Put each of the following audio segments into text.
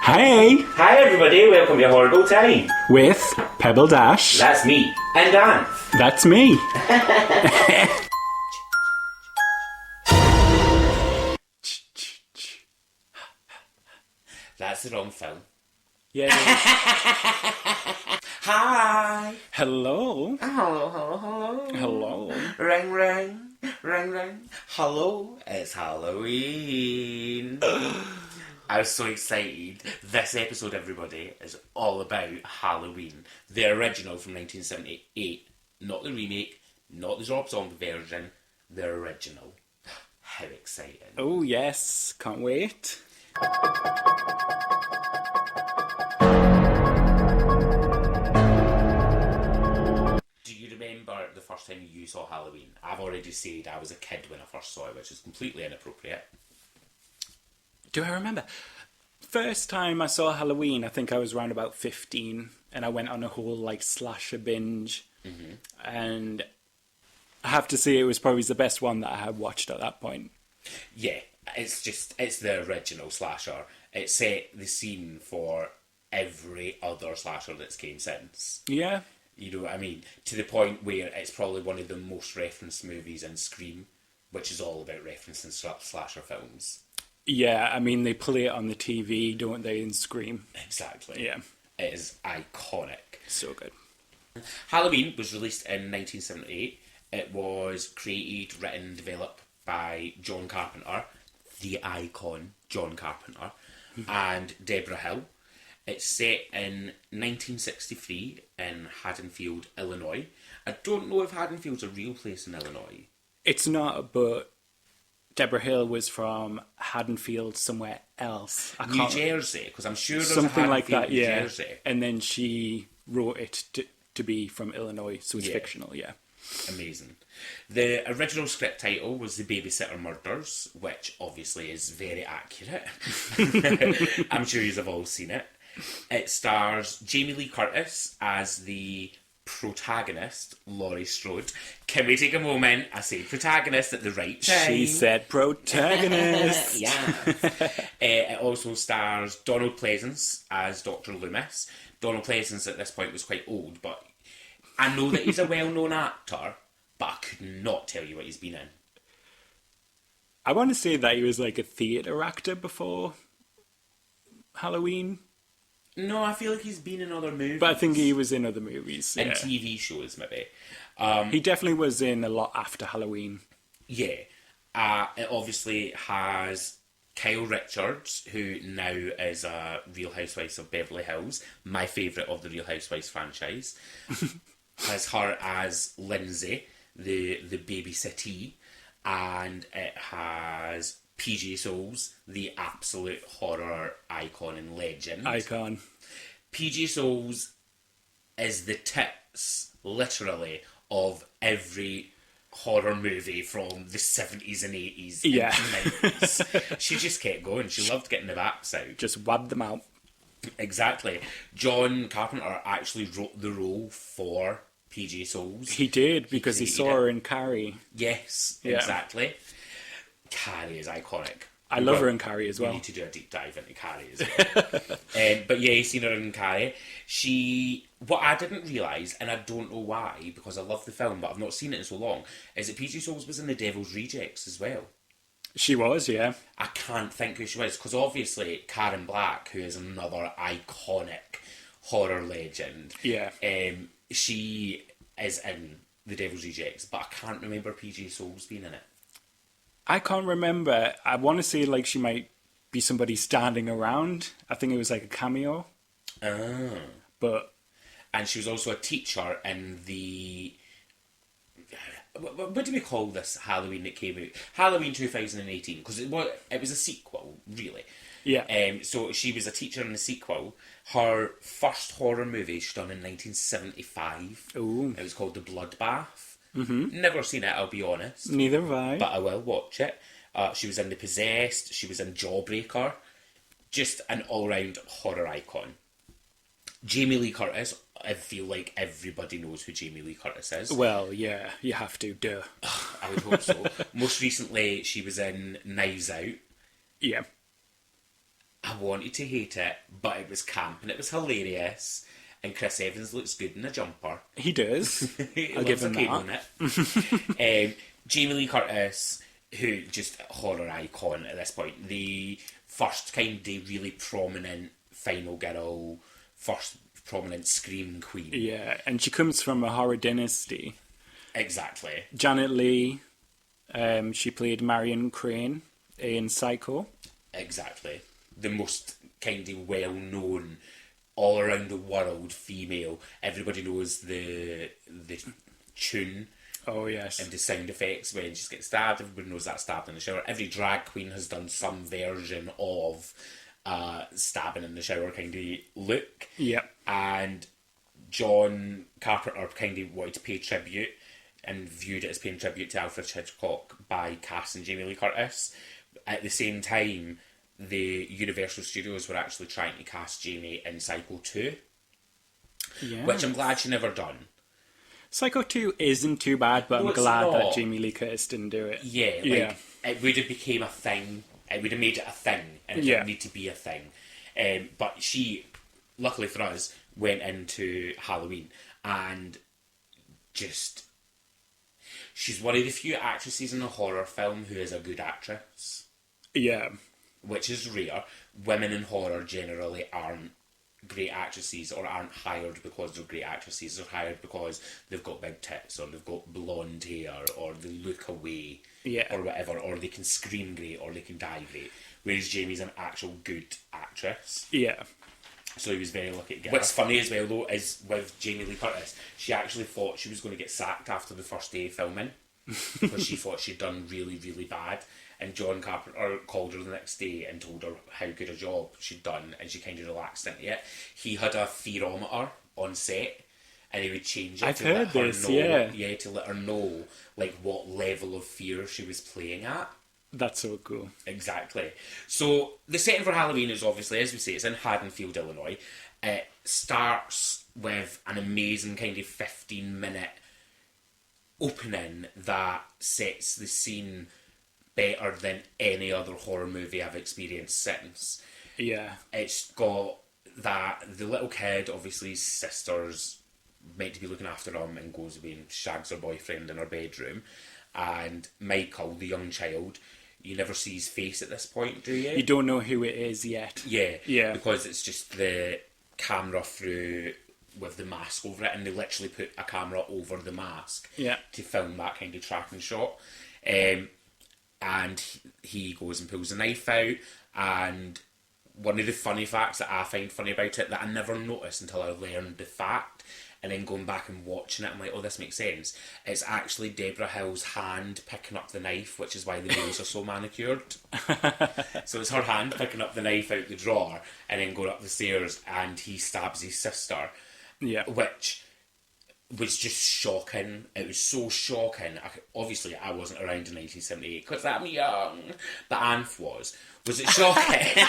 Hey! Hi everybody, welcome to Horrible Time. With Pebble Dash. That's me. And Anth. That's me. That's the wrong film. Yeah, it is. Hi. Hello. Hello. Hello. Ring, ring. Ring, ring. Hello. It's Halloween. I'm so excited. This episode, everybody, is all about Halloween. The original from 1978. Not the remake, not the Rob Zombie version. The original. How exciting. Oh, yes. Can't wait. Do you remember the first time you saw Halloween? I've already said I was a kid when I first saw it, which is completely inappropriate. Do I remember? First time I saw Halloween, I think I was around about 15, and I went on a whole, slasher binge. Mm-hmm. And I have to say it was probably the best one that I had watched at that point. Yeah, it's the original slasher. It set the scene for every other slasher that's came since. Yeah. You know what I mean? To the point where it's probably one of the most referenced movies in Scream, which is all about referencing slasher films. Yeah, I mean, they play it on the TV, don't they, in Scream? Exactly. Yeah. It is iconic. So good. Halloween was released in 1978. It was created, written, developed by John Carpenter, the icon John Carpenter, and Deborah Hill. It's set in 1963 in Haddonfield, Illinois. I don't know if Haddonfield's a real place in Illinois. It's not, but Deborah Hill was from Haddonfield somewhere else. New Jersey, because I'm sure there's something a like Haddonfield, that, New yeah. Jersey. And then she wrote it to be from Illinois, so it's Yeah. fictional, yeah. Amazing. The original script title was The Babysitter Murders, which obviously is very accurate. I'm sure you've all seen it. It stars Jamie Lee Curtis as the protagonist, Laurie Strode. Can we take a moment? I say protagonist at the right time. She said protagonist. Yeah. It also stars Donald Pleasance as Dr. Loomis. Donald Pleasance at this point was quite old, but I know that he's a well-known actor, but I could not tell you what he's been in. I want to say that he was like a theatre actor before Halloween. No, I feel like he's been in other movies. But I think he was in other movies. And Yeah. TV shows, maybe. He definitely was in a lot after Halloween. Yeah. It obviously has Kyle Richards, who now is a Real Housewives of Beverly Hills, my favourite of the Real Housewives franchise. Has her as Lindsay, the babysittee, and it has PJ Souls, the absolute horror icon and legend. Icon. PJ Souls is the tits, literally, of every horror movie from the 70s and 80s and Yeah. 90s. She just kept going. She loved getting the baps out. Just wab them out. Exactly. John Carpenter actually wrote the role for PJ Souls. He did, because he saw her in Carrie. Yes, Yeah. exactly. Carrie is iconic. I love her in Carrie as well. We need to do a deep dive into Carrie as well. But yeah, you've seen her in Carrie. What I didn't realise, and I don't know why, because I love the film, but I've not seen it in so long, is that PJ Souls was in The Devil's Rejects as well. She was, yeah. I can't think who she was, because obviously Karen Black, who is another iconic horror legend, Yeah. she is in The Devil's Rejects, but I can't remember PJ Souls being in it. I can't remember. I want to say she might be somebody standing around. I think it was like a cameo. Oh. But And she was also a teacher in the... What do we call this Halloween that came out? Halloween 2018, because it was a sequel, really. yeah. So she was a teacher in the sequel. Her first horror movie she done in 1975. Ooh. It was called The Bloodbath. Mm-hmm. Never seen it, I'll be honest. Neither have I. But I will watch it. She was in The Possessed. She was in Jawbreaker. Just an all-round horror icon. Jamie Lee Curtis. I feel like everybody knows who Jamie Lee Curtis is. Well, yeah, you have to, duh. I would hope so. Most recently, she was in Knives Out. Yeah. I wanted to hate it, but it was camp and it was hilarious. And Chris Evans looks good in a jumper. He does. He I'll give loves a him cape that. on it. Jamie Lee Curtis, who just a horror icon at this point. The first kind of really prominent final girl, first prominent scream queen. Yeah, and she comes from a horror dynasty. Exactly. Janet Leigh, she played Marion Crane in Psycho. Exactly. The most kind of well-known, all around the world female. Everybody knows the tune. Oh, yes. And the sound effects when she gets stabbed. Everybody knows that stabbed in the shower. Every drag queen has done some version of stabbing in the shower kind of look. Yep. And John Carpenter kind of wanted to pay tribute and viewed it as paying tribute to Alfred Hitchcock by casting Jamie Lee Curtis. At the same time, the Universal Studios were actually trying to cast Jamie in Psycho 2, Yeah. which I'm glad she never done. Psycho 2 isn't too bad, but No, I'm it's glad not. that Jamie Lee Curtis didn't do it. Yeah, like, it would have became a thing. It would have made it a thing, and it didn't need to be a thing. But she, luckily for us, went into Halloween, and just... She's one of the few actresses in a horror film who is a good actress. Yeah. Which is rare. Women in horror generally aren't great actresses, or aren't hired because they're great actresses. They're hired because they've got big tits, or they've got blonde hair, or they look away, or whatever, or they can scream great, or they can die great. Whereas Jamie's an actual good actress. Yeah. So he was very lucky to get What's funny as well, though, is with Jamie Lee Curtis, she actually thought she was going to get sacked after the first day of filming because she thought she'd done really, really bad. And John Carpenter called her the next day and told her how good a job she'd done, and she kind of relaxed into it. He had a fearometer on set, and he would change it I've to heard let her this, know, yeah. to let her know like what level of fear she was playing at. That's so cool. Exactly. So the setting for Halloween is obviously, as we say, it's in Haddonfield, Illinois. It starts with an amazing kind of 15-minute opening that sets the scene better than any other horror movie I've experienced since. Yeah. It's got that the little kid, obviously his sister's meant to be looking after him, and goes away and shags her boyfriend in her bedroom. And Michael, the young child, you never see his face at this point, do you? You don't know who it is yet. Yeah. Yeah. Because it's just the camera through with the mask over it, and they literally put a camera over the mask to film that kind of tracking shot. And he goes and pulls a knife out, and one of the funny facts that I find funny about it that I never noticed until I learned the fact, and then going back and watching it, I'm like, oh, this makes sense. It's actually Deborah Hill's hand picking up the knife, which is why the nails are so manicured. So it's her hand picking up the knife out the drawer and then going up the stairs, and he stabs his sister. Yeah. Which was just shocking. It was so shocking. Obviously, I wasn't around in 1978 because I'm young, but Anth was. Was it shocking?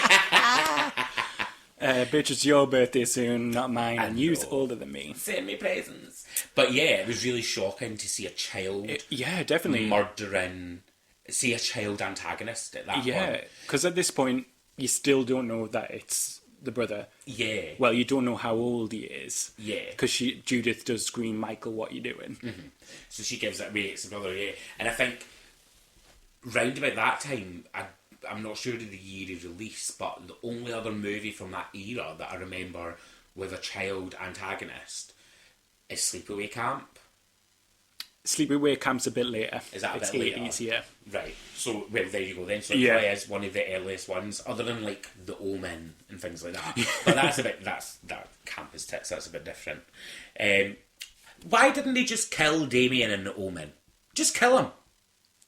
Bitch, it's your birthday soon, not mine, and you's older than me. Send me presents. But yeah, it was really shocking to see a child definitely murdering, see a child antagonist at that point. Yeah, because at this point, you still don't know that it's the brother. Yeah. Well, you don't know how old he is. Yeah. Because Judith does scream, Michael, what are you doing? Mm-hmm. So she gives it away, it's the brother, yeah. And I think, round about that time, I'm not sure of the year of release, but the only other movie from that era that I remember with a child antagonist is Sleepaway Camp. Sleepaway Camp's a bit later. Is that a it's bit later? 80s, yeah. Right. So, well, there you go then. So it probably is one of the earliest ones, other than, like, The Omen and things like that. But that camp is tits, that's a bit different. Why didn't they just kill Damien in The Omen? Just kill him.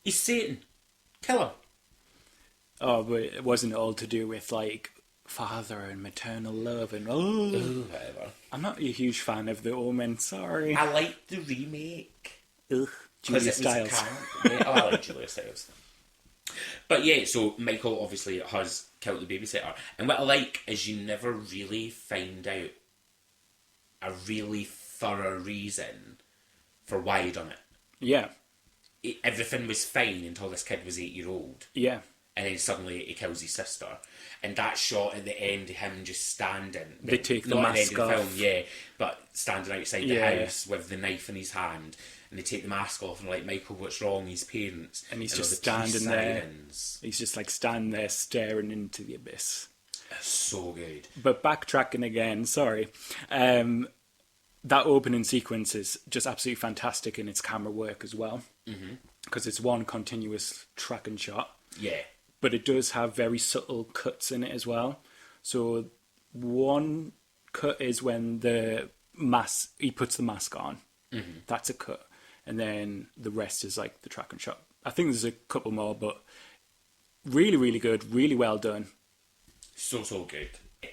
He's Satan. Kill him. Oh, but it wasn't all to do with, like, father and maternal love and... whatever. I'm not a huge fan of The Omen, sorry. I like the remake. Ugh, Julia Stiles. I like Julia Stiles. But yeah, so Michael obviously has killed the babysitter. And what I like is you never really find out a really thorough reason for why he done it. Yeah. Everything was fine until this kid was 8 years old. Yeah. and then suddenly he kills his sister. And that shot at the end of him just standing. They take the not mask at the end of the off. film, yeah, but standing outside the Yeah. house with the knife in his hand, and they take the mask off and like, Michael, what's wrong? His parents. And he's all just the police standing there. sirens. He's just like standing there staring into the abyss. So good. But backtracking again, sorry. That opening sequence is just absolutely fantastic in its camera work as well. Because it's one continuous tracking shot. Yeah. But it does have very subtle cuts in it as well. So one cut is when he puts the mask on. That's a cut. And then the rest is like the tracking shot. I think there's a couple more, but really, really good. Really well done. So good.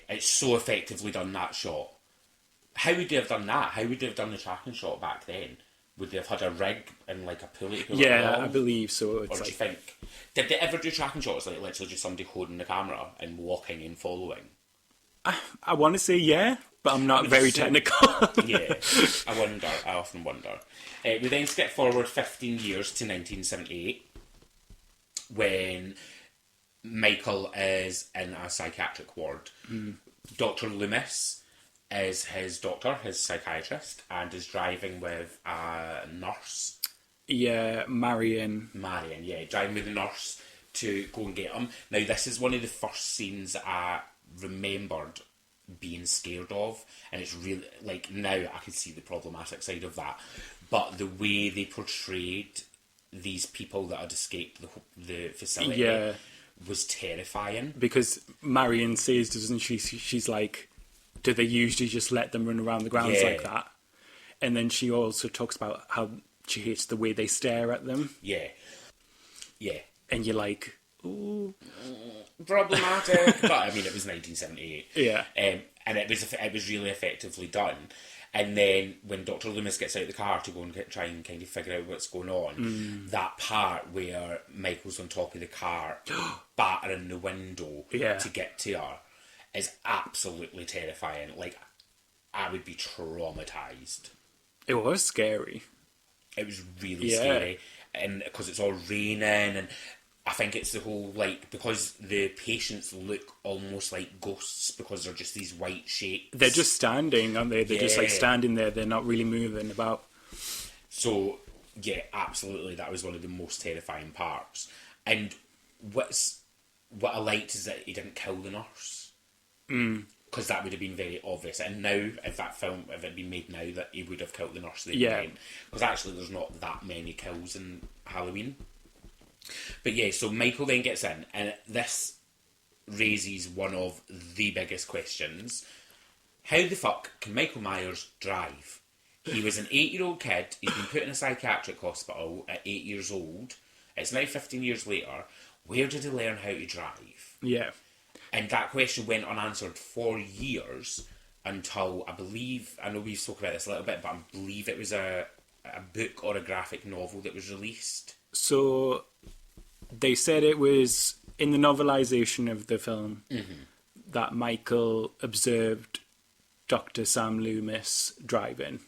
It's so effectively done, that shot. How would they have done that? How would they have done the tracking shot back then? Would they have had a rig and like a pulley to pull it Yeah, along? I believe so. Or do you think... Did they ever do tracking shots like literally just somebody holding the camera and walking and following? I want to say yeah, but I'm not very technical. Yeah, I often wonder. We then skip forward 15 years to 1978 when Michael is in a psychiatric ward. Dr. Loomis is his doctor, his psychiatrist, and is driving with a nurse. Yeah, Marion, yeah, driving with the nurse to go and get him. Now, this is one of the first scenes that I remembered being scared of, and it's really, like, now I can see the problematic side of that, but the way they portrayed these people that had escaped the facility was terrifying. Because Marion says, doesn't she, she's like, do they usually just let them run around the grounds like that? And then she also talks about how she hates the way they stare at them. Yeah. And you're like, ooh. Problematic. But, I mean, it was 1978. Yeah. And it was really effectively done. And then when Dr. Loomis gets out of the car to go and try and kind of figure out what's going on, that part where Michael's on top of the car, battering the window to get to her, is absolutely terrifying. Like, I would be traumatised. It was scary. It was really scary. And because it's all raining, and I think it's the whole, like, because the patients look almost like ghosts because they're just these white shapes. They're just standing, aren't they? They're just like standing there. They're not really moving about. So, yeah, absolutely. That was one of the most terrifying parts. And what I liked is that he didn't kill the nurse. Because that would have been very obvious. And now, if it had been made now, that he would have killed the nurse there. Because actually there's not that many kills in Halloween. But yeah, so Michael then gets in, and this raises one of the biggest questions. How the fuck can Michael Myers drive? He was an 8-year-old kid, he's been put in a psychiatric hospital at 8 years old. It's now 15 years later. Where did he learn how to drive? Yeah. And that question went unanswered for years until, I know we've spoken about this a little bit, but I believe it was a book or a graphic novel that was released. So they said it was in the novelisation of the film that Michael observed Dr. Sam Loomis driving.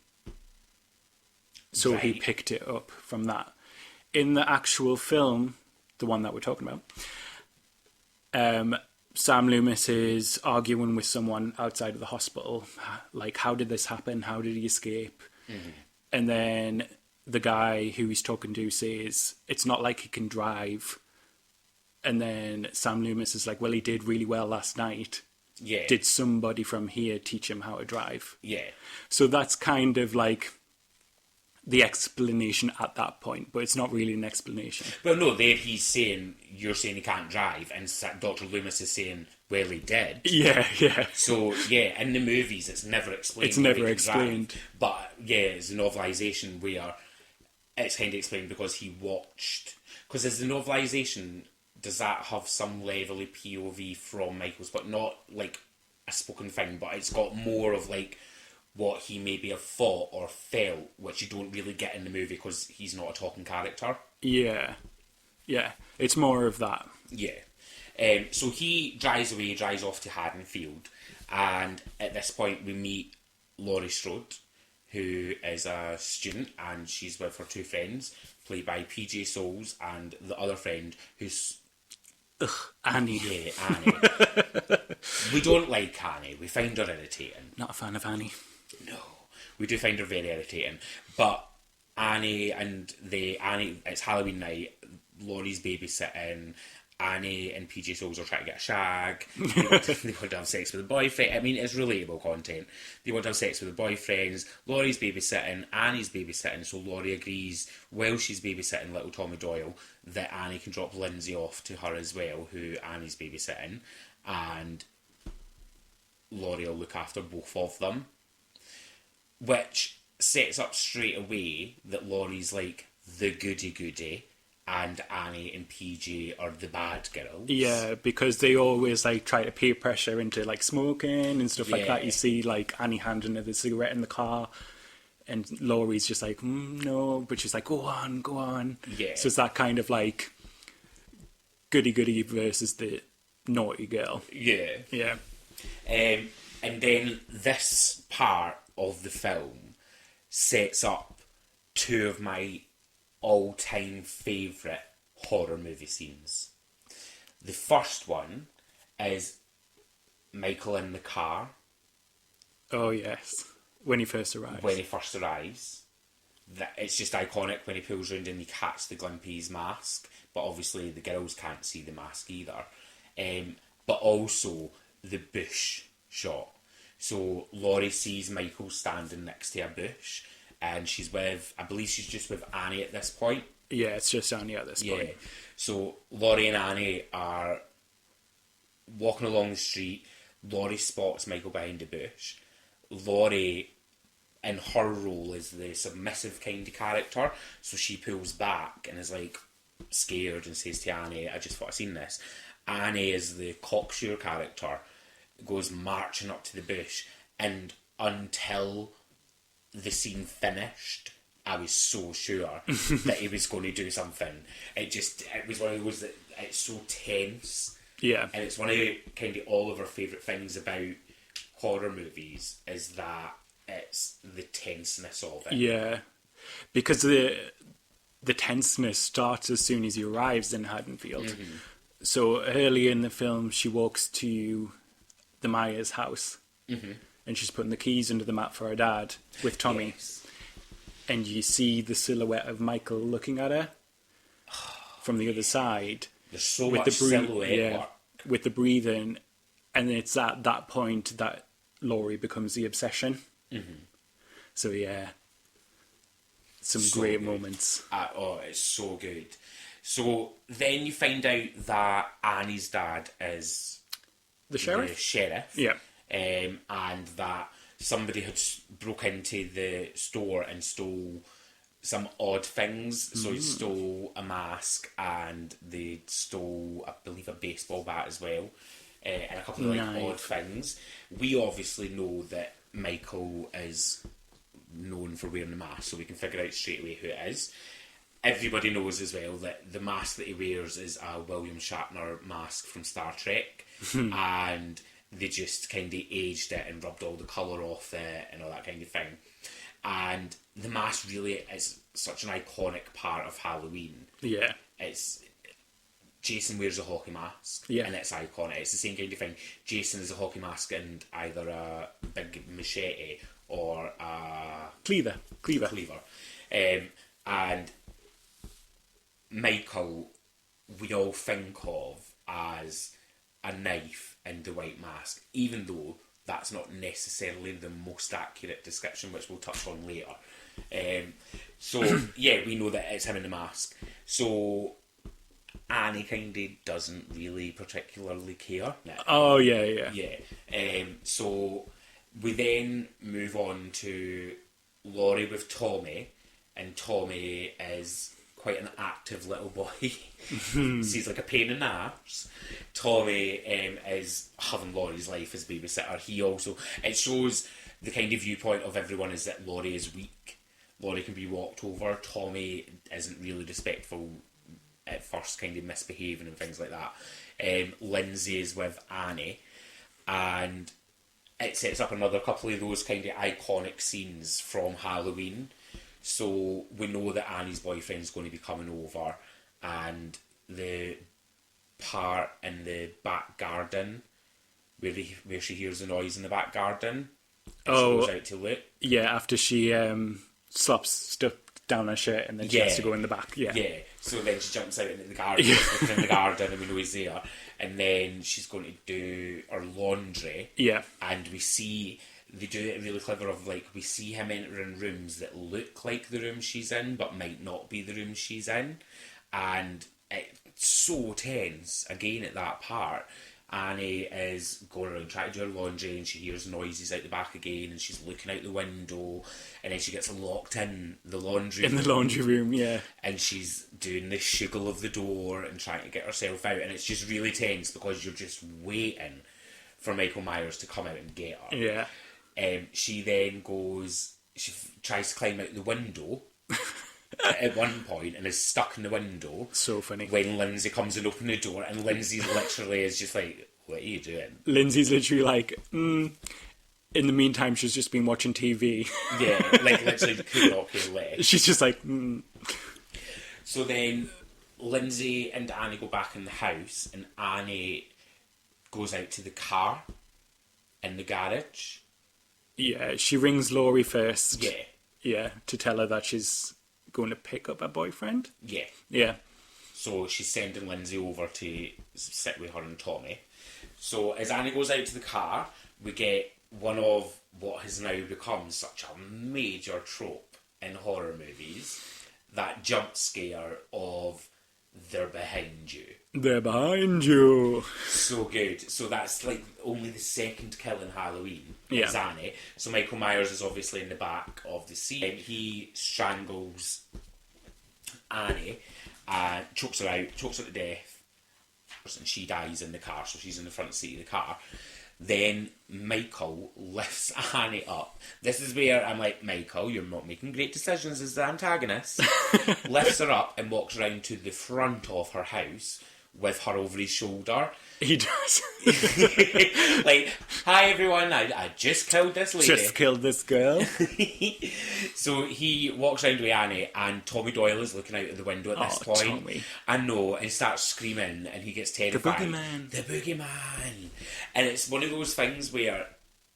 So he picked it up from that. In the actual film, the one that we're talking about, Sam Loomis is arguing with someone outside of the hospital. Like, how did this happen? How did he escape? And then the guy who he's talking to says, it's not like he can drive. And then Sam Loomis is like, well, he did really well last night. Yeah. Did somebody from here teach him how to drive? Yeah. So that's kind of like the explanation at that point, but it's not really an explanation. Well, no, there you're saying he can't drive, and Dr. Loomis is saying, well, he did. Yeah. So, yeah, in the movies, it's never explained. It's never explained. Drive. But, yeah, it's a novelisation where it's kind of explained because he watched... Because as the novelisation, does that have some level of POV from Michael's, but not, like, a spoken thing, but it's got more of, like, what he maybe have thought or felt, which you don't really get in the movie because he's not a talking character. Yeah. It's more of that. Yeah. So he drives off to Haddonfield, and at this point we meet Laurie Strode, who is a student, and she's with her two friends, played by PJ Souls, and the other friend who's... Annie. Yeah, Annie. We don't like Annie. We find her irritating. Not a fan of Annie. No. We do find her very irritating. But Annie, it's Halloween night, Laurie's babysitting, Annie and PJ Souls are trying to get a shag. They want to have sex with a boyfriend. I mean, it's relatable content. They want to have sex with the boyfriends. Laurie's babysitting, Annie's babysitting, so Laurie agrees while she's babysitting little Tommy Doyle that Annie can drop Lindsay off to her as well, who Annie's babysitting, and Laurie will look after both of them. Which sets up straight away that Laurie's like the goody-goody, and Annie and PJ are the bad girls. Yeah, because they always like try to peer pressure into like smoking and stuff like that. You see like Annie handing her the cigarette in the car, and Laurie's just like, no, but she's like, go on. Yeah. So it's that kind of like goody versus the naughty girl. Yeah. Yeah. And then this part of the film sets up two of my all-time favourite horror movie scenes. The first one is Michael in the car. Oh, yes. When he first arrives. It's just iconic when he pulls around and he catches the Glimpy's mask, but obviously the girls can't see the mask either. But also the bush shot. So Laurie sees Michael standing next to a bush, and I believe she's just with Annie at this point. Yeah, it's just Annie at this point. So Laurie and Annie are walking along the street. Laurie spots Michael behind a bush. Laurie, in her role, is the submissive kind of character, so she pulls back and is like scared and says to Annie, I just thought I'd seen this. Annie is the cocksure character, goes marching up to the bush, and until the scene finished, I was so sure that he was going to do something. It was one of those that it's so tense. Yeah. And it's one of kind of all of our favourite things about horror movies is that it's the tenseness of it. Yeah. Because the tenseness starts as soon as he arrives in Haddonfield. Mm-hmm. So early in the film, she walks to the Myers house. Mm-hmm. And she's putting the keys under the mat for her dad with Tommy. Yes. And you see the silhouette of Michael looking at her from the other side. There's so much silhouette work. With the breathing. And it's at that point that Laurie becomes the obsession. Mm-hmm. So, yeah. Some great moments. It's so good. So, then you find out that Annie's dad is the sheriff. Yeah. And that somebody had broke into the store and stole some odd things. So he stole a mask and they stole, I believe, a baseball bat as well, and a couple of odd things. We obviously know that Michael is known for wearing the mask, so we can figure out straight away who it is. Everybody knows as well that the mask that he wears is a William Shatner mask from Star Trek, and they just kind of aged it and rubbed all the colour off it and all that kind of thing. And the mask really is such an iconic part of Halloween. Yeah. Jason wears a hockey mask, and it's iconic. It's the same kind of thing. Jason is a hockey mask and either a big machete or a... Cleaver. And Michael, we all think of as a knife and the white mask, even though that's not necessarily the most accurate description, which we'll touch on later. We know that it's him in the mask. So Annie kind of doesn't really particularly care. Oh, yeah. So we then move on to Laurie with Tommy, and Tommy is quite an active little boy. He's like a pain in the arse. Tommy is having Laurie's life as babysitter. It shows the kind of viewpoint of everyone is that Laurie is weak. Laurie can be walked over. Tommy isn't really respectful at first, kind of misbehaving and things like that. Lindsay is with Annie, and it sets up another couple of those kind of iconic scenes from Halloween. So we know that Annie's boyfriend's going to be coming over, and the part in the back garden where she hears a noise in the back garden and she goes out to look. Yeah, after she slops stuff down her shirt and then she has to go in the back. Yeah. So then she jumps out into the garden, looking in the garden, and we know he's there. And then she's going to do her laundry. Yeah. And we see, they do it really clever of, like, we see him entering rooms that look like the room she's in, but might not be the room she's in. And it's so tense, again, at that part. Annie is going around trying to do her laundry and she hears noises out the back again and she's looking out the window and then she gets locked in the laundry room. In the laundry room, yeah. And she's doing the shiggle of the door and trying to get herself out, and it's just really tense because you're just waiting for Michael Myers to come out and get her. Yeah. She then tries to climb out the window at one point and is stuck in the window. So funny. When Lindsay comes and opens the door, and Lindsay literally is just like, what are you doing? Lindsay's literally like, in the meantime, she's just been watching TV. Yeah, like literally could not care less. She's just like, So then Lindsay and Annie go back in the house, and Annie goes out to the car in the garage. Yeah, she rings Laurie first. Yeah. Yeah, to tell her that she's going to pick up her boyfriend. Yeah. Yeah. So she's sending Lindsay over to sit with her and Tommy. So as Annie goes out to the car, we get one of what has now become such a major trope in horror movies, that jump scare of they're behind you. They're behind you. So good. So that's like only the second kill in Halloween. Yeah. Is Annie. So Michael Myers is obviously in the back of the scene. He strangles Annie and chokes her to death, and she dies in the car, so she's in the front seat of the car. Then Michael lifts Annie up. This is where I'm like, Michael, you're not making great decisions as the antagonist. Lifts her up and walks around to the front of her house with her over his shoulder. He does. Like, hi everyone, I just killed this lady. Just killed this girl. So he walks around with Annie, and Tommy Doyle is looking out of the window at this point. Tommy. I know, and starts screaming, and he gets terrified. The boogeyman. The boogeyman. And it's one of those things where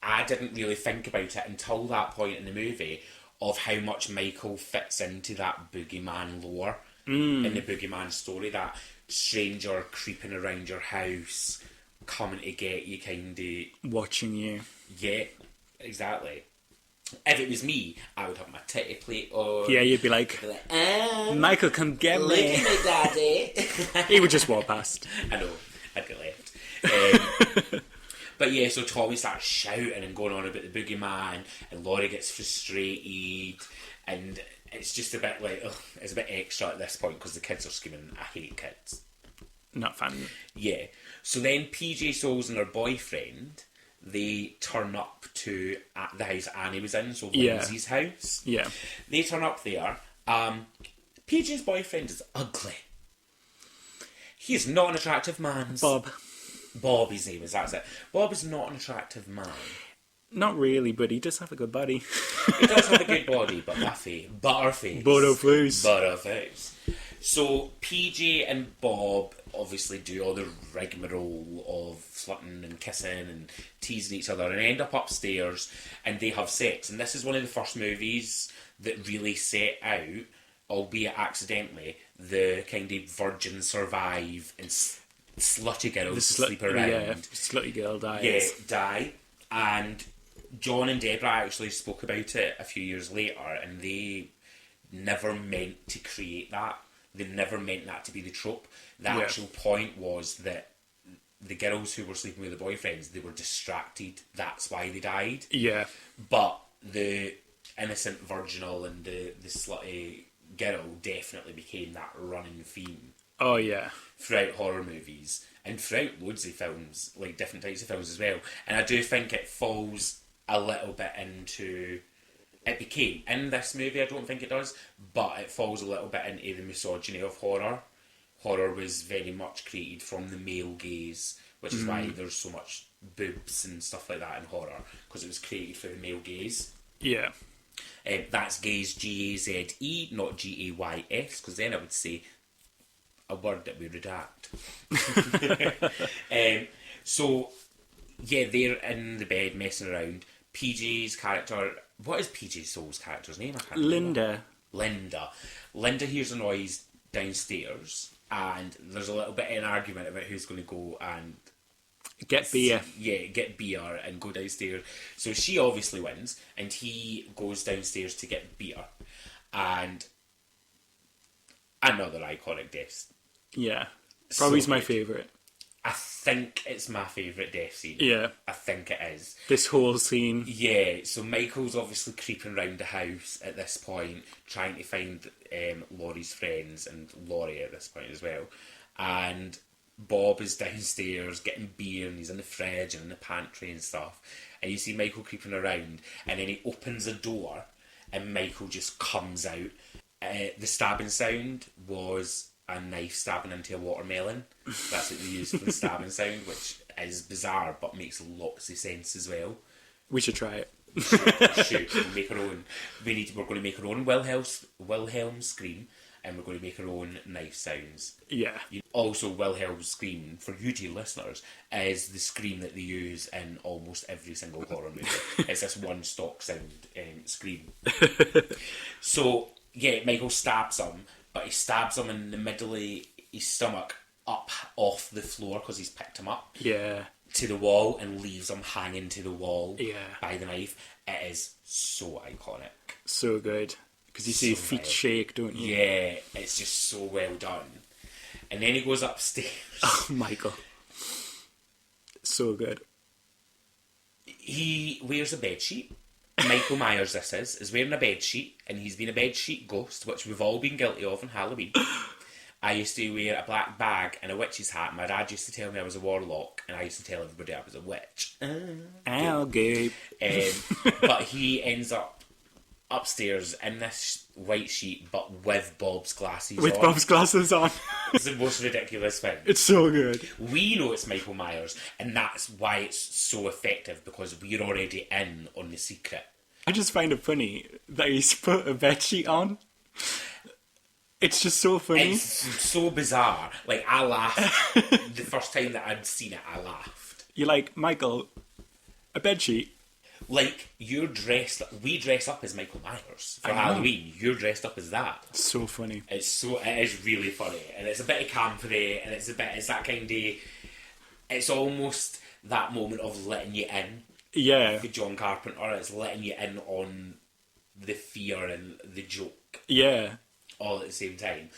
I didn't really think about it until that point in the movie of how much Michael fits into that boogeyman lore in the boogeyman story, that stranger creeping around your house, coming to get you, kind of watching you. Yeah, exactly. If it was me, I would have my titty plate on. Yeah, you'd be like, Michael, come get look me. at me, daddy. He would just walk past. I know, I'd get left. But yeah, so Tommy starts shouting and going on about the boogeyman, and Laurie gets frustrated, and it's just a bit like, it's a bit extra at this point because the kids are screaming, I hate kids. Not fun. Yeah. So then PJ Souls and her boyfriend, they turn up to the house Annie was in, so Lindsay's house. Yeah. They turn up there. PJ's boyfriend is ugly. He is not an attractive man. Bob, his name is, that's it. Bob is not an attractive man. Not really, but he does have a good body. He does have a good body, but Butterface. Butterface. So PJ and Bob obviously do all the rigmarole of flirting and kissing and teasing each other and end up upstairs and they have sex. And this is one of the first movies that really set out, albeit accidentally, the kind of virgins survive and slutty girls sleep around. Yeah, slutty girl dies. Yeah, die. And John and Deborah actually spoke about it a few years later, and they never meant to create that. They never meant that to be the trope. The actual point was that the girls who were sleeping with the boyfriends, they were distracted. That's why they died. Yeah. But the innocent virginal and the slutty girl definitely became that running theme. Oh, yeah. Throughout horror movies and throughout loads of films, like different types of films as well. And I do think it falls a little bit into... It became in this movie, I don't think it does, but it falls a little bit into the misogyny of horror. Horror was very much created from the male gaze, which is why there's so much boobs and stuff like that in horror, because it was created for the male gaze. Yeah. That's gaze, Gaze, not Gays, because then I would say a word that we redact. So, yeah, they're in the bed messing around. PJ's character... What is PJ Soul's character's name? I can't remember. Linda hears a noise downstairs, and there's a little bit of an argument about who's going to go and... Get beer. Yeah, get beer and go downstairs. So she obviously wins, and he goes downstairs to get beer. And another iconic death. Yeah. Probably So my good. favourite. I think it's my favourite death scene. Yeah. I think it is. This whole scene. Yeah, so Michael's obviously creeping around the house at this point, trying to find Laurie's friends, and Laurie at this point as well. And Bob is downstairs getting beer, and he's in the fridge and in the pantry and stuff. And you see Michael creeping around, and then he opens a door, and Michael just comes out. The stabbing sound was a knife stabbing into a watermelon. That's what they used for the stabbing sound, which is bizarre, but makes lots of sense as well. We should try it. Shoot, we'll make our own. We're going to make our own Wilhelm scream, and we're going to make our own knife sounds. Yeah. Also, Wilhelm scream, for you two listeners, is the scream that they use in almost every single horror movie. It's this one stock sound scream. So, yeah, Michael stabs him, but he stabs him in the middle of his stomach, up off the floor, because he's picked him up, Yeah. to the wall, and leaves him hanging to the wall Yeah. by the knife. It is so iconic. So good. Because you see his So feet well. shake, don't you? Yeah, it's just so well done. And then he goes upstairs. Oh, Michael. So good. He wears a bedsheet. Michael Myers, this is wearing a bedsheet, and he's been a bedsheet ghost, which we've all been guilty of on Halloween. I used to wear a black bag and a witch's hat. My dad used to tell me I was a warlock, and I used to tell everybody I was a witch. Ow, Gabe. But he ends up upstairs in this white sheet, but with Bob's glasses With on. Bob's glasses on. It's the most ridiculous thing. It's so good. We know it's Michael Myers, and that's why it's so effective, because we're already in on the secret. I just find it funny that he's put a bedsheet on. It's just so funny. It's so bizarre. Like, I laughed. The first time that I'd seen it, I laughed. You're like, Michael, a bedsheet? Like, we dress up as Michael Myers for I know. Halloween. You're dressed up as that. So funny. It is really funny, and it's a bit of campery, and it's that kind of, it's almost that moment of letting you in. Yeah. For John Carpenter, it's letting you in on the fear and the joke Yeah. all at the same time.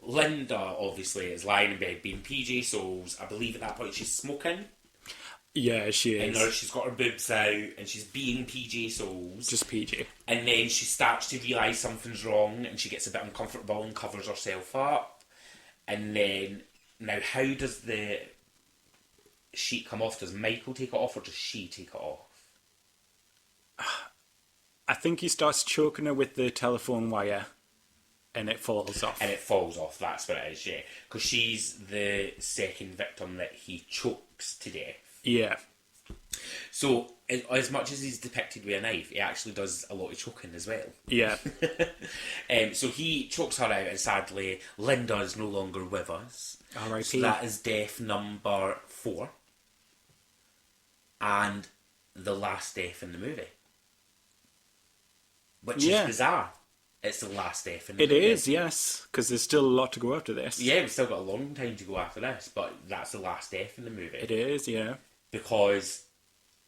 Linda, obviously, is lying in bed being PJ Souls. I believe at that point she's smoking. Yeah, she And is. now she's got her boobs out, and she's being PJ Souls. Just PJ. And then she starts to realise something's wrong, and she gets a bit uncomfortable and covers herself up. And then, now how does the sheet come off? Does Michael take it off, or does she take it off? I think he starts choking her with the telephone wire, and it falls off. And it falls off, that's what it is, yeah. Because she's the second victim that he chokes to death. Yeah. So, as much as he's depicted with a knife, he actually does a lot of choking as well. Yeah. So he chokes her out, and sadly, Linda is no longer with us. R.I.P. So that is death number 4. And the last death in the movie. Which is bizarre. It's the last death in the movie. It is, yes. Because there's still a lot to go after this. Yeah, we've still got a long time to go after this, but that's the last death in the movie. It is, yeah. Because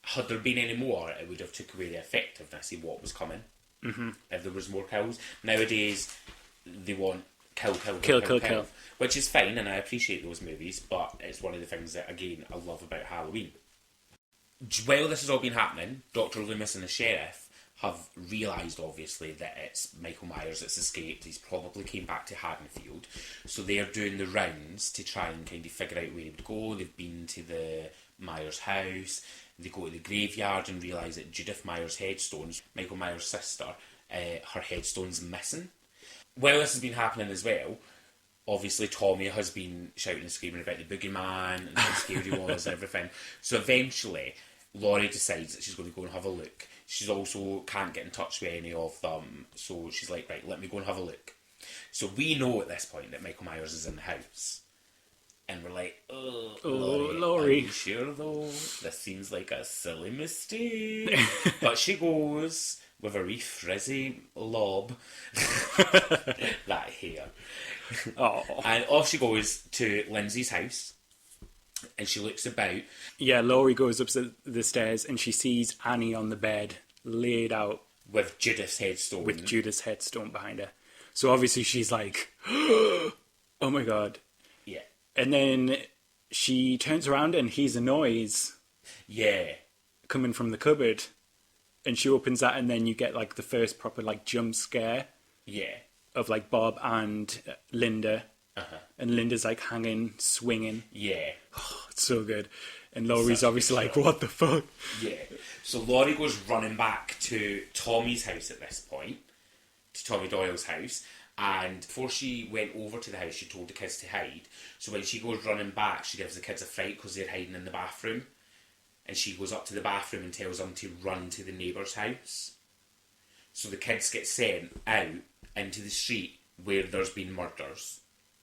had there been any more, it would have took away the effectiveness of what was coming. Mm-hmm. If there was more kills. Nowadays, they want kill. Which is fine, and I appreciate those movies, but it's one of the things that, again, I love about Halloween. While this has all been happening, Dr. Loomis and the sheriff have realised, obviously, that it's Michael Myers that's escaped. He's probably came back to Haddonfield. So they're doing the rounds to try and kind of figure out where he would go. They've been to the Myers house. They go to the graveyard and realise that Judith Myers' headstones, Michael Myers' sister, her headstone's missing. While this has been happening as well, obviously Tommy has been shouting and screaming about the boogeyman and how scary he was and everything. So eventually, Laurie decides that she's going to go and have a look. She's also can't get in touch with any of them, so she's like, right, let me go and have a look. So we know at this point that Michael Myers is in the house. And we're like, oh, Laurie. Are you sure though? This seems like a silly mistake. But she goes with a wee frizzy lob. That hair. Oh. And off she goes to Lindsay's house. And she looks about. Yeah, Laurie goes up the stairs and she sees Annie on the bed, laid out. With Judith's headstone. With Judith's headstone behind her. So obviously she's like, oh my God. Yeah. And then she turns around and hears a noise. Yeah. Coming from the cupboard. And she opens that and then you get like the first proper like jump scare. Yeah. Of like Bob and Linda. Uh-huh. And Linda's like hanging, swinging. Yeah. Oh, it's so good. And Laurie's obviously like, what the fuck? Yeah. So Laurie goes running back to Tommy's house at this point. To Tommy Doyle's house. And before she went over to the house, she told the kids to hide. So when she goes running back, she gives the kids a fright because they're hiding in the bathroom. And she goes up to the bathroom and tells them to run to the neighbour's house. So the kids get sent out into the street where there's been murders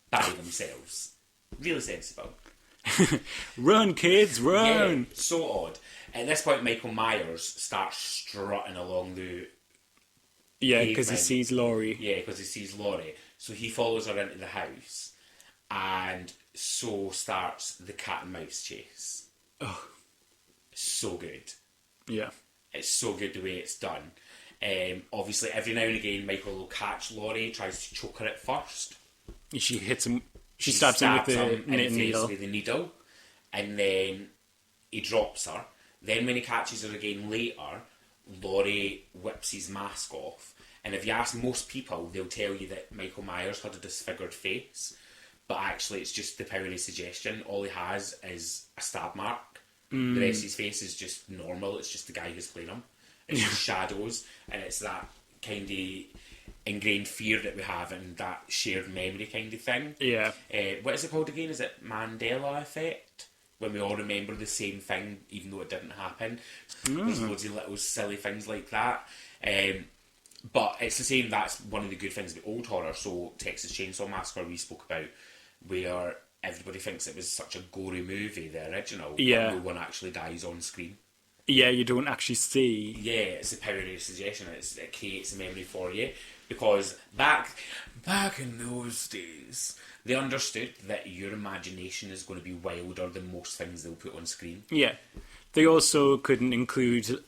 by themselves. Really sensible. Run, kids, run! Yeah, so odd. At this point, Michael Myers starts strutting along the... Yeah, because he sees Laurie. Yeah, because he sees Laurie. So he follows her into the house. And so starts the cat and mouse chase. Oh. So good. Yeah. It's so good the way it's done. Obviously, every now and again, Michael will catch Laurie, tries to choke her at first. She hits him. She stabs him with the needle. With the needle. And then he drops her. Then when he catches her again later, Laurie whips his mask off. And if you ask most people, they'll tell you that Michael Myers had a disfigured face. But actually, it's just the power of suggestion. All he has is a stab mark. The rest of his face is just normal. It's just the guy who's playing him. It's just shadows. And it's that kind of ingrained fear that we have and that shared memory kind of thing. Yeah. What is it called again? Is it Mandela effect? When we all remember the same thing even though it didn't happen. There's loads of little silly things like that. But it's the same. That's one of the good things about old horror. So Texas Chainsaw Massacre we spoke about, where everybody thinks it was such a gory movie, the original, but no one actually dies on screen. Yeah, you don't actually see. Yeah, it's the power of suggestion. It creates a memory for you. Because back in those days, they understood that your imagination is going to be wilder than most things they'll put on screen. Yeah. They also couldn't include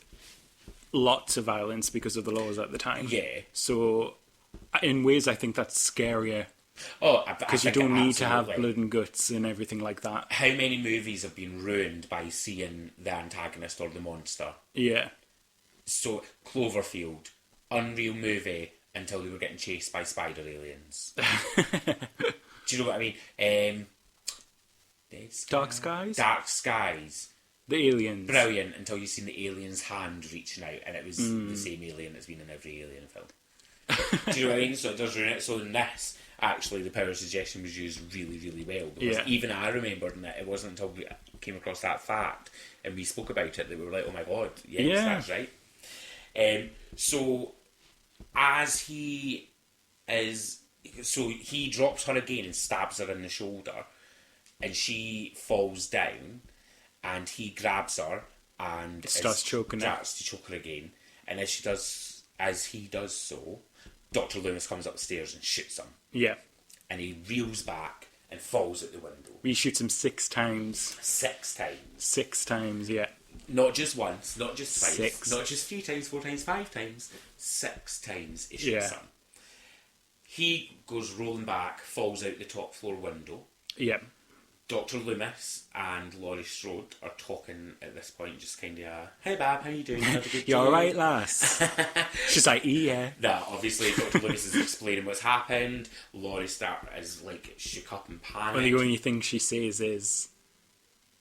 lots of violence because of the laws at the time. Yeah. So, in ways, I think that's scarier. Oh, because you don't need to have blood and guts and everything like that. How many movies have been ruined by seeing the antagonist or the monster? Yeah. So, Cloverfield, unreal movie until they were getting chased by spider aliens. Do you know what I mean? Dark Skies? Dark Skies. The aliens. Brilliant, until you've seen the alien's hand reaching out and it was the same alien that's been in every alien film. Do you know what I mean? So it does ruin it. So in this, actually, the power of suggestion was used really, really well. Because even I remembered that it wasn't until we came across that fact and we spoke about it that we were like, oh my god, yes, that's right. So as he is... So he drops her again and stabs her in the shoulder and she falls down and he grabs her and starts to choke her again. And as he does so, Dr. Loomis comes upstairs and shoots him. Yeah. And he reels back and falls out the window. He shoots him 6 times. 6 times. 6 times, yeah. Not just once, not just twice, 6. not just 3 times, 4 times, 5 times. 6 times he shoots him. He goes rolling back, falls out the top floor window. Yeah. Dr. Loomis and Laurie Strode are talking at this point, just kind of, hey Bab, how you doing? You alright, lass? She's like, yeah. No, obviously Dr. Loomis is explaining what's happened. Laurie is like shook up and panicked. Well, the only thing she says is,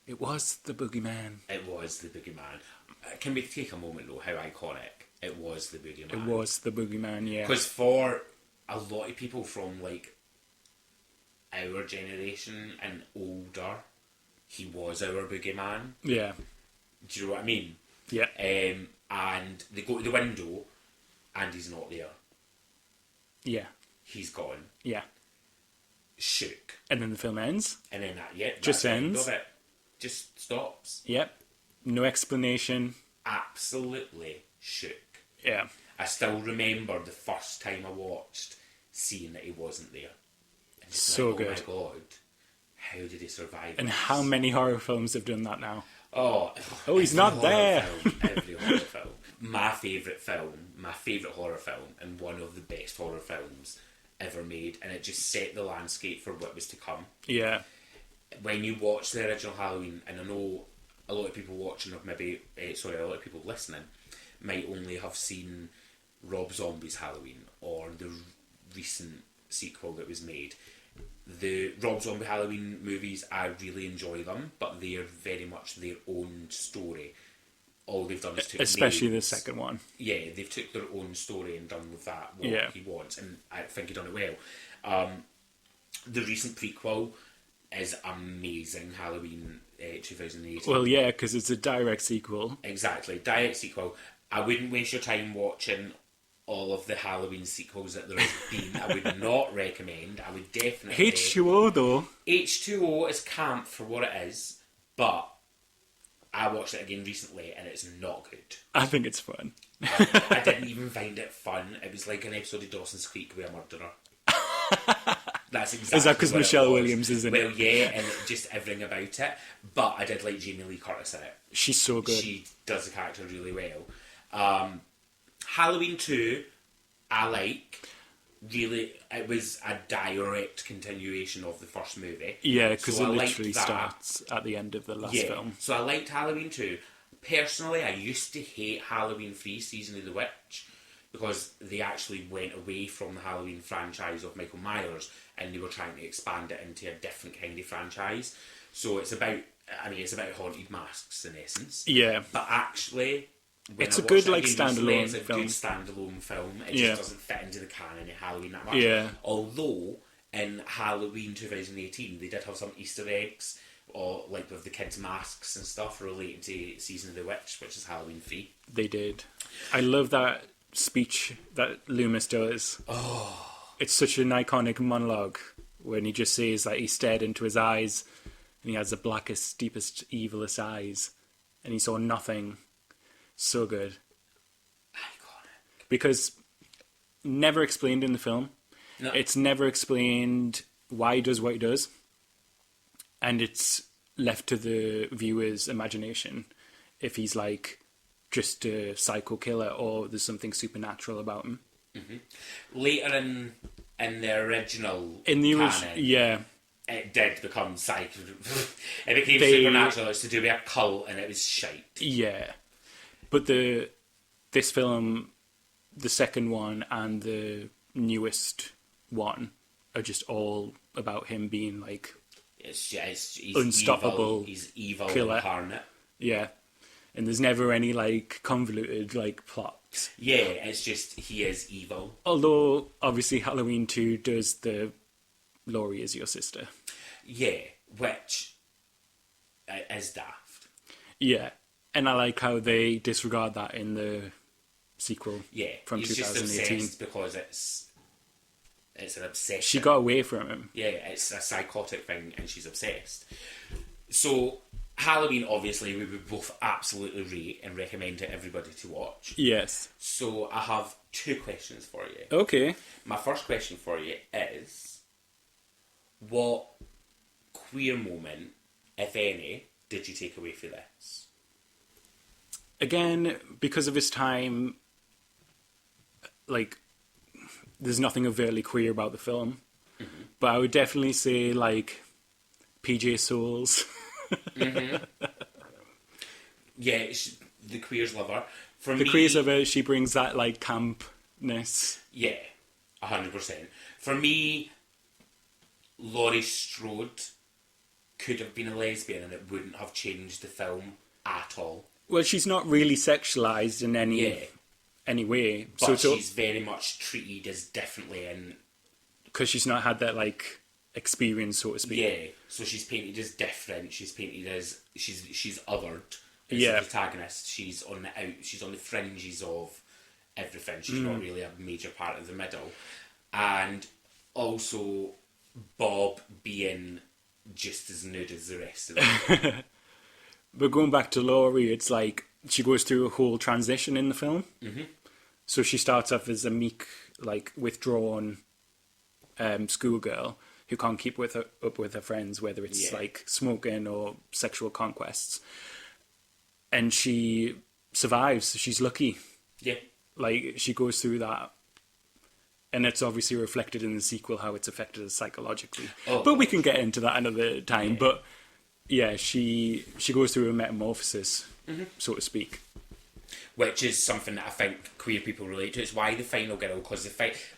it was the boogeyman. It was the boogeyman. Can we take a moment though, how iconic it was the boogeyman? It was the boogeyman, yeah. Because for a lot of people from like our generation and older, he was our boogeyman. Yeah. Do you know what I mean? Yeah. And they go to the window and he's not there. Yeah. he's gone. Yeah. Shook. And then the film ends. And then that's Just the end ends. of it. Just stops. Yep. No explanation. Absolutely shook. Yeah. I still remember the first time I watched, seeing that he wasn't there. And just So like, good. Oh my God, how did he survive And this? how many horror films have done that now? Oh, he's not there. Every horror film. My favourite horror film, and one of the best horror films ever made, and it just set the landscape for what was to come. Yeah. When you watch the original Halloween, and I know a lot of people watching, or maybe, a lot of people listening, might only have seen Rob Zombie's Halloween, or the recent sequel that was made. The Rob Zombie Halloween movies, I really enjoy them, but they are very much their own story. All they've done is took Especially names. the second one. Yeah, they've took their own story and done with that what he wants, and I think he done it well. The recent prequel is amazing, Halloween 2018. Well, yeah, because it's a direct sequel. Exactly, direct sequel. I wouldn't waste your time watching all of the Halloween sequels that there has been. I would not recommend. I would definitely... H2O, though. H2O is camp for what it is, but I watched it again recently and it's not good. I think it's fun. I didn't even find it fun. It was like an episode of Dawson's Creek with a murderer. That's exactly. Is that because what Michelle it was. Williams is in it? Well, yeah, and just everything about it. But I did like Jamie Lee Curtis in it. She's so good. She does the character really well. Halloween 2, I like. Really, it was a direct continuation of the first movie. Yeah, because So it I literally liked that. starts at the end of the last film. So I liked Halloween 2. Personally, I used to hate Halloween 3 Season of the Witch because they actually went away from the Halloween franchise of Michael Myers and they were trying to expand it into a different kind of franchise. So it's about haunted masks in essence. Yeah. But actually, when It's I a good, watched it like, again recently, standalone it's a film. good standalone film. It Yeah. just doesn't fit into the canon of Halloween that much. Yeah. Although in Halloween 2018 they did have some Easter eggs, or like with the kids' masks and stuff relating to Season of the Witch, which is Halloween 3. They did. I love that speech that Loomis does. Oh. It's such an iconic monologue when he just says that he stared into his eyes and he has the blackest, deepest, evilest eyes and he saw nothing. So good. Iconic. Because never explained in the film. No. It's never explained why he does what he does. And it's left to the viewer's imagination if he's like just a psycho killer or there's something supernatural about him. Mm-hmm. Later in the original canon, yeah, it did become psycho. It became supernatural. It's to do with a cult, and it was shite. Yeah, but this film, the second one and the newest one, are just all about him being like He's unstoppable. Evil. He's evil killer. Incarnate. Yeah, and there's never any like convoluted like plots. Yeah, it's just he is evil. Although obviously Halloween 2 does the Laurie is your sister. Yeah, which is daft. Yeah, and I like how they disregard that in the sequel. Yeah, from he's 2018 just obsessed because it's an obsession. She got away from him. Yeah, it's a psychotic thing, and she's obsessed. So Halloween, obviously, we would both absolutely rate and recommend to everybody to watch. Yes. So I have 2 questions for you. Okay. My first question for you is, what queer moment, if any, did you take away from this? Again, because of his time, like, there's nothing overtly queer about the film. Mm-hmm. But I would definitely say, like, PJ Souls. Mm-hmm. Yeah, the queers love her. Queers love her, she brings that, like, campness. Yeah, 100%. For me, Laurie Strode could have been a lesbian and it wouldn't have changed the film at all. Well, she's not really sexualised in any way. But she's very much treated as differently and... Because she's not had that, like, experience, so to speak. Yeah, so she's painted as different, she's painted as... She's othered as the protagonist. She's on the fringes of everything. She's not really a major part of the middle. And Also, Bob being just as nude as the rest of them. But going back to Laurie, it's like she goes through a whole transition in the film. Mm-hmm. So she starts off as a meek, like withdrawn schoolgirl who can't keep up with her friends, whether it's like smoking or sexual conquests. And she survives. She's lucky. Yeah. Like, she goes through that. And it's obviously reflected in the sequel how it's affected us psychologically. Oh, but we can get into that another time. Yeah. But yeah, she goes through a metamorphosis, so to speak. Which is something that I think queer people relate to. It's why the final girl, because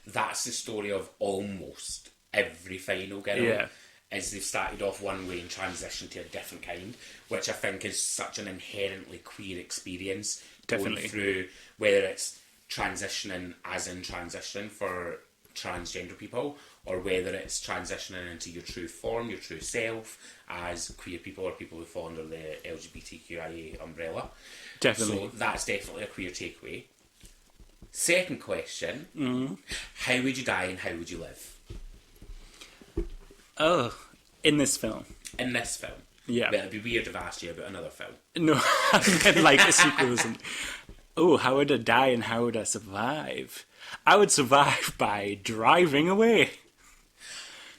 that's the story of almost every final girl. Yeah. Is they've started off one way and transitioned to a different kind, which I think is such an inherently queer experience. Definitely. Going through, whether it's transitioning as in transition for transgender people, or whether it's transitioning into your true form, your true self, as queer people or people who fall under the LGBTQIA umbrella. Definitely. So that's definitely a queer takeaway. Second question, how would you die and how would you live? Oh, in this film. In this film? Yeah. Well, it'd be weird if I asked you about another film. No, I meant like a sequel isn't. Oh, how would I die and how would I survive? I would survive by driving away.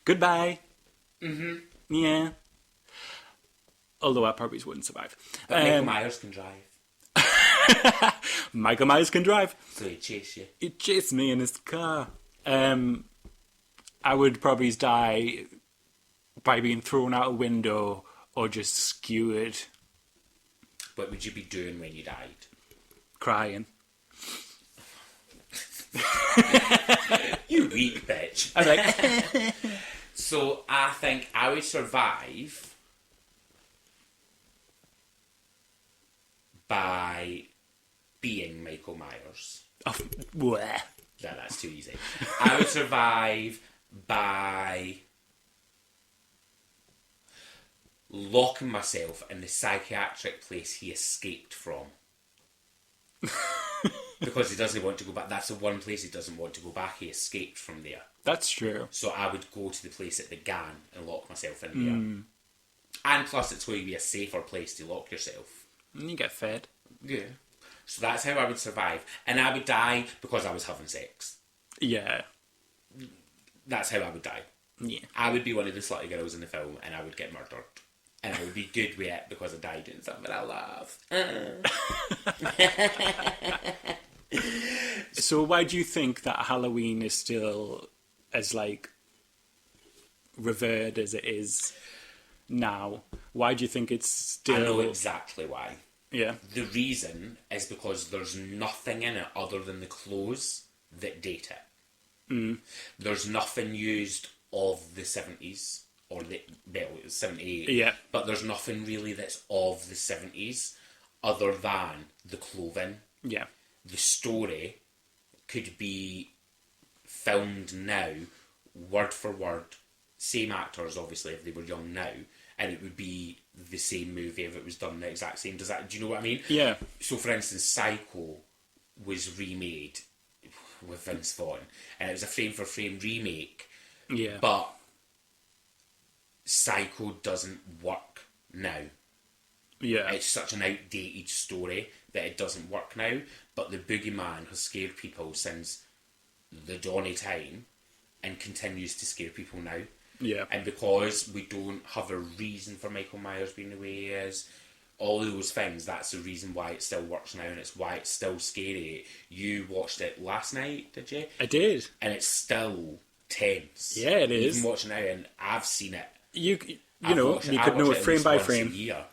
Goodbye. Mm-hmm. Yeah. Although I probably wouldn't survive. But Michael Myers can drive. Michael Myers can drive. So he'd chase you. He'd chase me in his car. I would probably die by being thrown out a window or just skewered. What would you be doing when you died? Crying. You weak bitch. I'm like... So I think I would survive by being Michael Myers. Oh, bleh. No, that's too easy. I would survive by locking myself in the psychiatric place he escaped from. Because he doesn't want to go back. That's the one place he doesn't want to go back. He escaped from there. That's true. So I would go to the place it began and lock myself in there. And plus it's going to be a safer place to lock yourself. And you get fed. Yeah. So that's how I would survive. And I would die because I was having sex. Yeah. That's how I would die. Yeah. I would be one of the slutty girls in the film and I would get murdered. And I would be good with it because I died doing something I love. So why do you think that Halloween is still as, like, revered as it is now? Why do you think it's still... I know exactly why. Yeah. The reason is because there's nothing in it other than the clothes that date it. Mm. There's nothing used of the 70s, or the, well, it was 78, Yeah. but there's nothing really that's of the 70s other than the clothing. Yeah. The story could be filmed now, word for word, same actors obviously if they were young now, and it would be the same movie if it was done the exact same. Do you know what I mean? Yeah. So for instance, Psycho was remade with Vince Vaughn, and it was a frame for frame remake. Yeah. But Psycho doesn't work now. Yeah. It's such an outdated story that it doesn't work now. But the boogeyman has scared people since the dawn of time and continues to scare people now. Yeah. And because we don't have a reason for Michael Myers being the way he is, all those things, that's the reason why it still works now and it's why it's still scary. You watched it last night, did you? I did. And it's still tense. Yeah, it is. Even watching it now, and I've seen it. You could know it frame by frame. Yeah,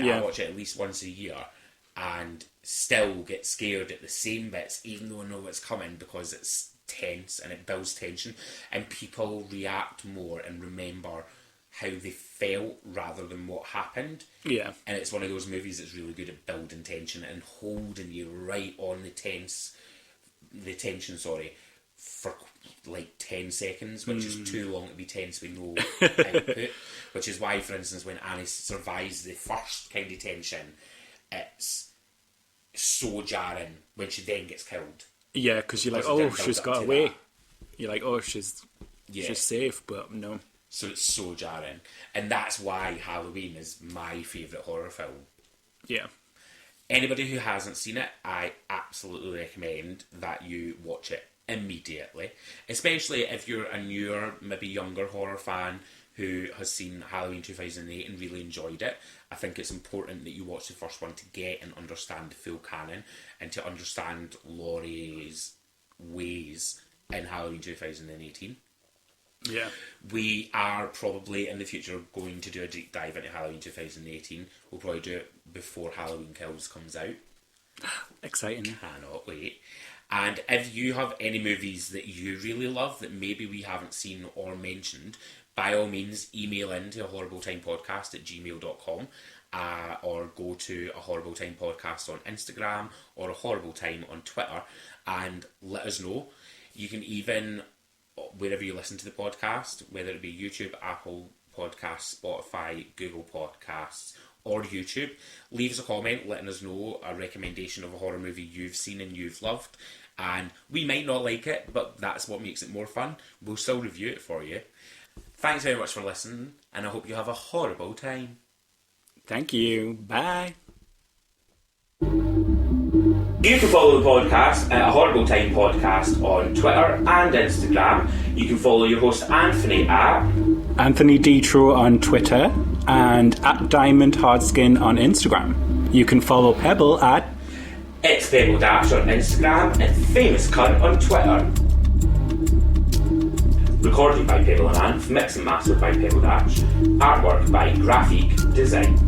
I watch it at least once a year and still get scared at the same bits, even though I know what's coming, because it's tense and it builds tension and people react more and remember how they felt rather than what happened. Yeah. And it's one of those movies that's really good at building tension and holding you right on the tension, for like 10 seconds, which is too long to be tense with no output. Which is why, for instance, when Annie survives the first kind of tension, it's so jarring when she then gets killed. Yeah, because you're like, Because it oh, didn't build she's up got to away. that. You're like, oh, she's Yeah. just safe, but no. So it's so jarring. And that's why Halloween is my favourite horror film. Yeah. Anybody who hasn't seen it, I absolutely recommend that you watch it immediately. Especially if you're a newer, maybe younger horror fan who has seen Halloween 2008 and really enjoyed it. I think it's important that you watch the first one to get and understand the full canon and to understand Laurie's ways in Halloween 2018. Yeah. We are probably in the future going to do a deep dive into Halloween 2018. We'll probably do it before Halloween Kills comes out. Exciting. Cannot wait. And if you have any movies that you really love that maybe we haven't seen or mentioned, by all means email in to ahorribletimepodcast@gmail.com or go to A Horrible Time Podcast on Instagram or A Horrible Time on Twitter and let us know. You can even, wherever you listen to the podcast, whether it be YouTube, Apple Podcasts, Spotify, Google Podcasts, or YouTube, leave us a comment letting us know a recommendation of a horror movie you've seen and you've loved. And we might not like it, but that's what makes it more fun. We'll still review it for you. Thanks very much for listening, and I hope you have a horrible time. Thank you. Bye. You can follow the podcast at A Horrible Time Podcast on Twitter and Instagram. You can follow your host Anthony at Anthony Detro on Twitter and at Diamond Hardskin on Instagram. You can follow Pebble at It's Pebble Dash on Instagram and Famous Cunt on Twitter. Recording by Pebble and Anth, mix and mastered by Pebble Dash. Artwork by Graphic Design.